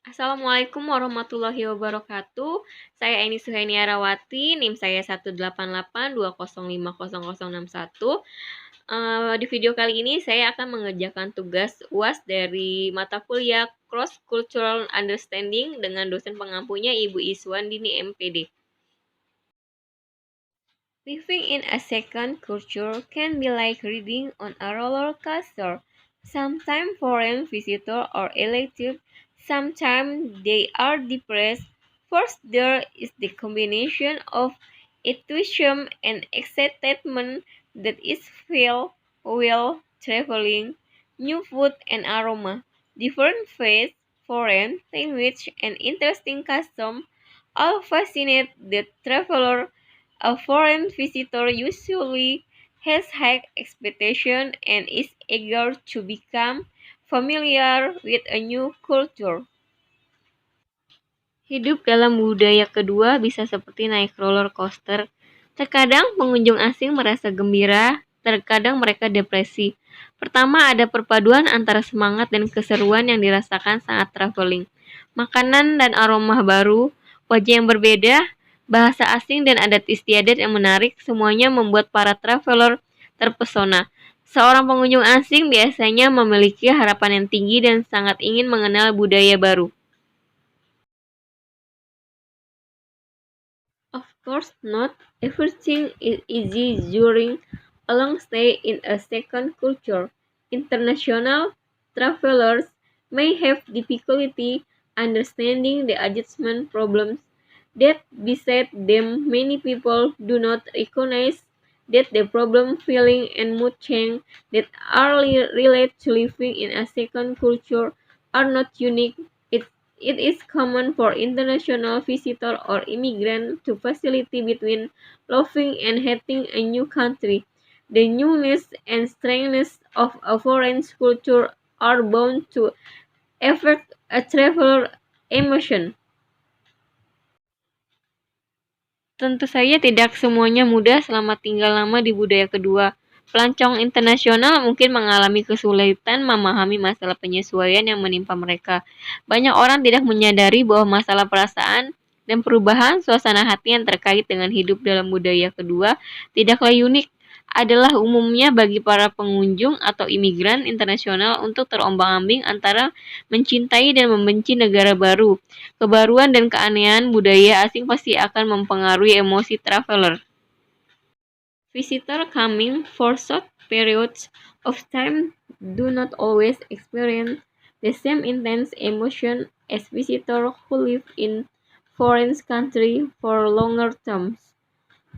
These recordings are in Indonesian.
Assalamualaikum warahmatullahi wabarakatuh. Saya Eni Suheniarawati, NIM saya 18820500061. Di video kali ini saya akan mengerjakan tugas UAS dari mata kuliah Cross Cultural Understanding dengan dosen pengampunya Ibu Iswandini MPD. Living in a second culture can be like riding on a roller coaster. Sometimes foreign visitors are elective, sometimes they are depressed. First, there is the combination of intuition and excitement that is felt while traveling. New food and aroma, different faith, foreign language, and interesting custom all fascinate the traveler. A foreign visitor usually has high expectations and is eager to become familiar with a new culture. Hidup dalam budaya kedua bisa seperti naik roller coaster. Terkadang pengunjung asing merasa gembira, terkadang mereka depresi. Pertama, ada perpaduan antara semangat dan keseruan yang dirasakan saat traveling. Makanan dan aroma baru, wajah yang berbeda, bahasa asing dan adat istiadat yang menarik, semuanya membuat para traveler terpesona. Seorang pengunjung asing biasanya memiliki harapan yang tinggi dan sangat ingin mengenal budaya baru. Of course not. Everything is easy during a long stay in a second culture. International travelers may have difficulty understanding the adjustment problems that beset them. Many people do not recognize that the problem, feeling, and mood change that are related to living in a second culture are not unique. It is common for international visitors or immigrants to facilitate between loving and hating a new country. The newness and strangeness of a foreign culture are bound to affect a traveler's emotion. Tentu saja tidak semuanya mudah selama tinggal lama di budaya kedua. Pelancong internasional mungkin mengalami kesulitan memahami masalah penyesuaian yang menimpa mereka. Banyak orang tidak menyadari bahwa masalah perasaan dan perubahan suasana hati yang terkait dengan hidup dalam budaya kedua tidaklah unik, adalah umumnya bagi para pengunjung atau imigran internasional untuk terombang-ambing antara mencintai dan membenci negara baru. Kebaruan dan keanehan budaya asing pasti akan mempengaruhi emosi traveler. Visitors coming for short periods of time do not always experience the same intense emotion as visitors who live in foreign countries for longer terms.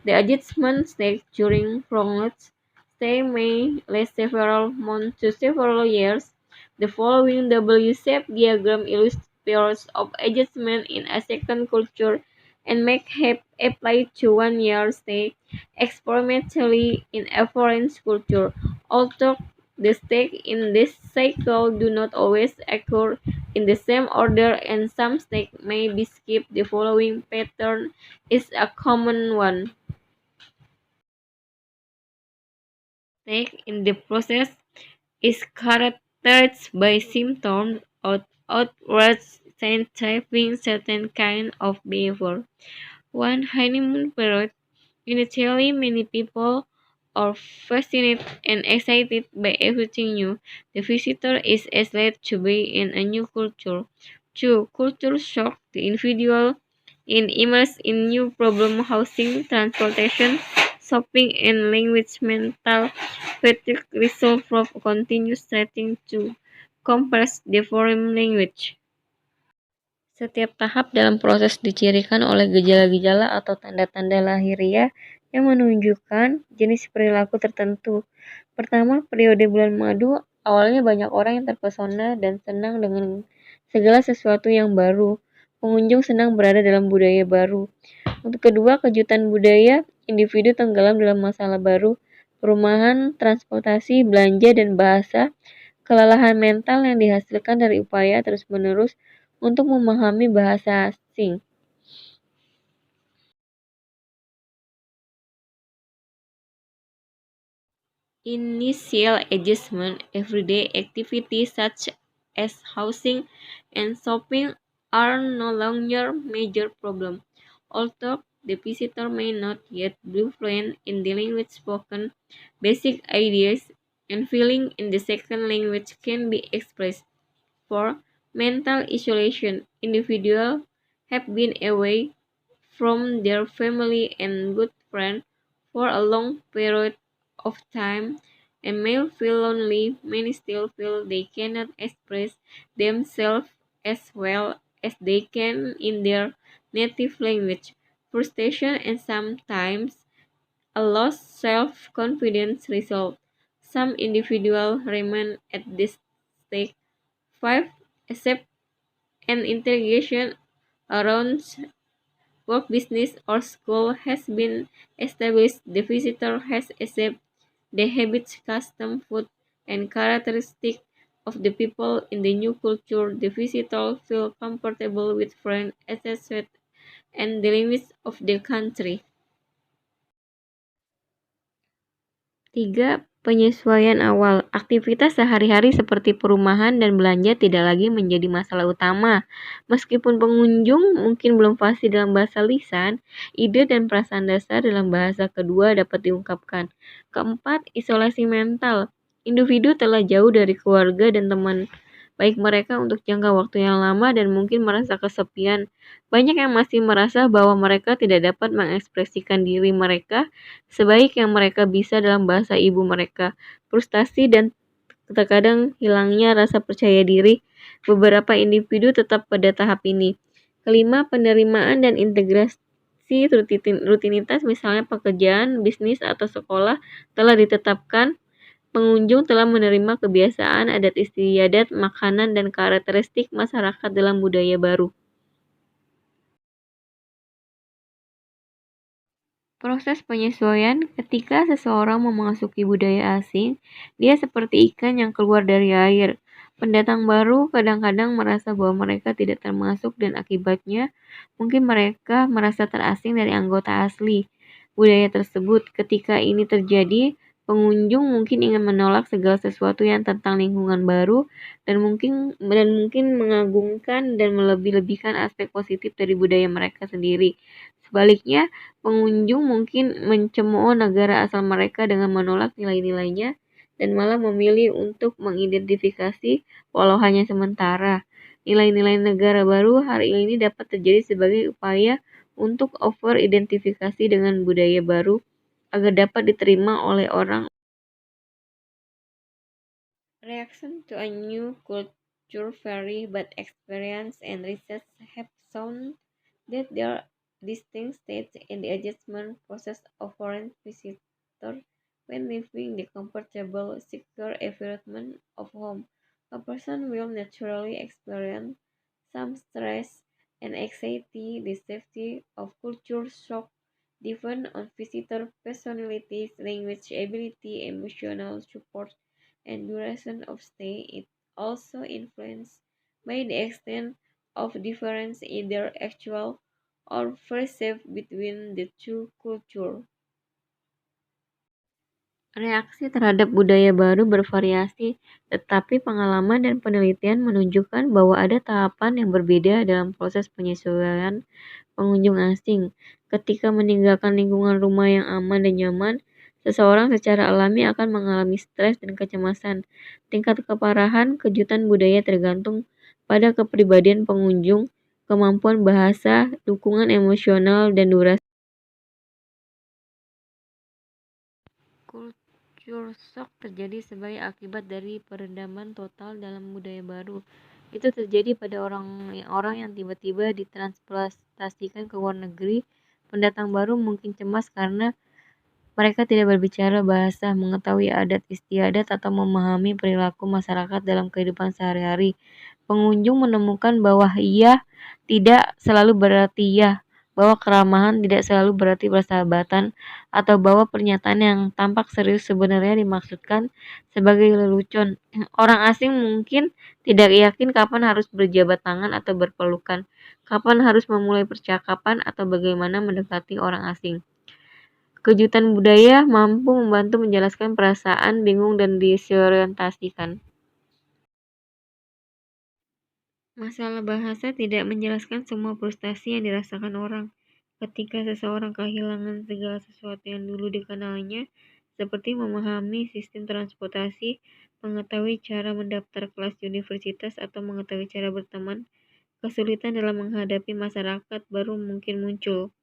The adjustment stage during prolonged stay may last several months to several years. The following W-shaped diagram illustrates periods of adjustment in a second culture and may have applied to 1 year stay experimentally in a foreign culture. Although the stages in this cycle do not always occur in the same order and some stages may be skipped, the following pattern is a common one. Mistake in the process is characterized by symptoms of outwards typing certain kind of behavior. One honeymoon period, initially many people are fascinated and excited by everything new. The visitor is excited to be in a new culture. 2. Culture shock. The individual is immersed in new problem housing, transportation, shopping, and language. Mental fatigue results from continuous trying to compress the foreign language. Setiap tahap dalam proses dicirikan oleh gejala-gejala atau tanda-tanda lahiriah yang menunjukkan jenis perilaku tertentu. Pertama, periode bulan madu, awalnya banyak orang yang terpesona dan senang dengan segala sesuatu yang baru. Pengunjung senang berada dalam budaya baru. Untuk kedua, kejutan budaya, individu tenggelam dalam masalah baru, perumahan, transportasi, belanja, dan bahasa, kelelahan mental yang dihasilkan dari upaya terus-menerus untuk memahami bahasa asing. Initial adjustment, everyday activities such as housing and shopping are no longer major problem. Although the visitor may not yet be fluent in the language spoken, basic ideas and feeling in the second language can be expressed. For mental isolation, individuals have been away from their family and good friends for a long period of time and may feel lonely. Many still feel they cannot express themselves as well as they can in their native language. Frustration and sometimes a lost self-confidence result. Some individuals remain at this stage 5. Except an integration around work, business, or school has been established, the visitor has accepted the habits, custom, food, and characteristics of the people in the new culture. The visitor feel comfortable with friends, associates, and the limits of the country. 3. Penyesuaian awal. Aktivitas sehari-hari seperti perumahan dan belanja tidak lagi menjadi masalah utama. Meskipun pengunjung mungkin belum fasih dalam bahasa lisan, ide dan perasaan dasar dalam bahasa kedua dapat diungkapkan. 4. Isolasi mental. Individu telah jauh dari keluarga dan teman baik mereka untuk jangka waktu yang lama dan mungkin merasa kesepian. Banyak yang masih merasa bahwa mereka tidak dapat mengekspresikan diri mereka sebaik yang mereka bisa dalam bahasa ibu mereka. Frustasi dan terkadang hilangnya rasa percaya diri beberapa individu tetap pada tahap ini. 5. Penerimaan dan integrasi rutinitas misalnya pekerjaan, bisnis, atau sekolah telah ditetapkan. Pengunjung telah menerima kebiasaan, adat istiadat, makanan, dan karakteristik masyarakat dalam budaya baru. Proses penyesuaian ketika seseorang memasuki budaya asing, dia seperti ikan yang keluar dari air. Pendatang baru kadang-kadang merasa bahwa mereka tidak termasuk dan akibatnya mungkin mereka merasa terasing dari anggota asli budaya tersebut. Ketika ini terjadi, pengunjung mungkin ingin menolak segala sesuatu yang tentang lingkungan baru dan mungkin mengagungkan dan melebih-lebihkan aspek positif dari budaya mereka sendiri. Sebaliknya, pengunjung mungkin mencemooh negara asal mereka dengan menolak nilai-nilainya dan malah memilih untuk mengidentifikasi walau hanya sementara. Nilai-nilai negara baru hari ini dapat terjadi sebagai upaya untuk over-identifikasi dengan budaya baru agar dapat diterima oleh orang. Reaction to a new culture vary, but experience and research have shown that there are distinct stages in the adjustment process of foreign visitors when leaving the comfortable, secure environment of home. A person will naturally experience some stress and anxiety. The safety of culture shock depend on visitor personalities, language ability, emotional support, and duration of stay. It also influenced by the extent of difference in their actual or perceived between the two cultures. Reaksi terhadap budaya baru bervariasi, tetapi pengalaman dan penelitian menunjukkan bahwa ada tahapan yang berbeda dalam proses penyesuaian pengunjung asing. Ketika meninggalkan lingkungan rumah yang aman dan nyaman, seseorang secara alami akan mengalami stres dan kecemasan. Tingkat keparahan kejutan budaya tergantung pada kepribadian pengunjung, kemampuan bahasa, dukungan emosional, dan durasi. Culture shock terjadi sebagai akibat dari perendaman total dalam budaya baru. Itu terjadi pada orang-orang yang tiba-tiba ditransplantasikan ke luar negeri. Pendatang baru mungkin cemas karena mereka tidak berbicara bahasa, mengetahui adat istiadat, atau memahami perilaku masyarakat dalam kehidupan sehari-hari. Pengunjung menemukan bahwa iya tidak selalu berarti iya, bahwa keramahan tidak selalu berarti persahabatan, atau bahwa pernyataan yang tampak serius sebenarnya dimaksudkan sebagai lelucon. Orang asing mungkin tidak yakin kapan harus berjabat tangan atau berpelukan, kapan harus memulai percakapan, atau bagaimana mendekati orang asing. Kejutan budaya mampu membantu menjelaskan perasaan bingung dan disorientasikan. Masalah bahasa tidak menjelaskan semua frustasi yang dirasakan orang. Ketika seseorang kehilangan segala sesuatu yang dulu dikenalnya, seperti memahami sistem transportasi, mengetahui cara mendaftar kelas universitas, atau mengetahui cara berteman, kesulitan dalam menghadapi masyarakat baru mungkin muncul.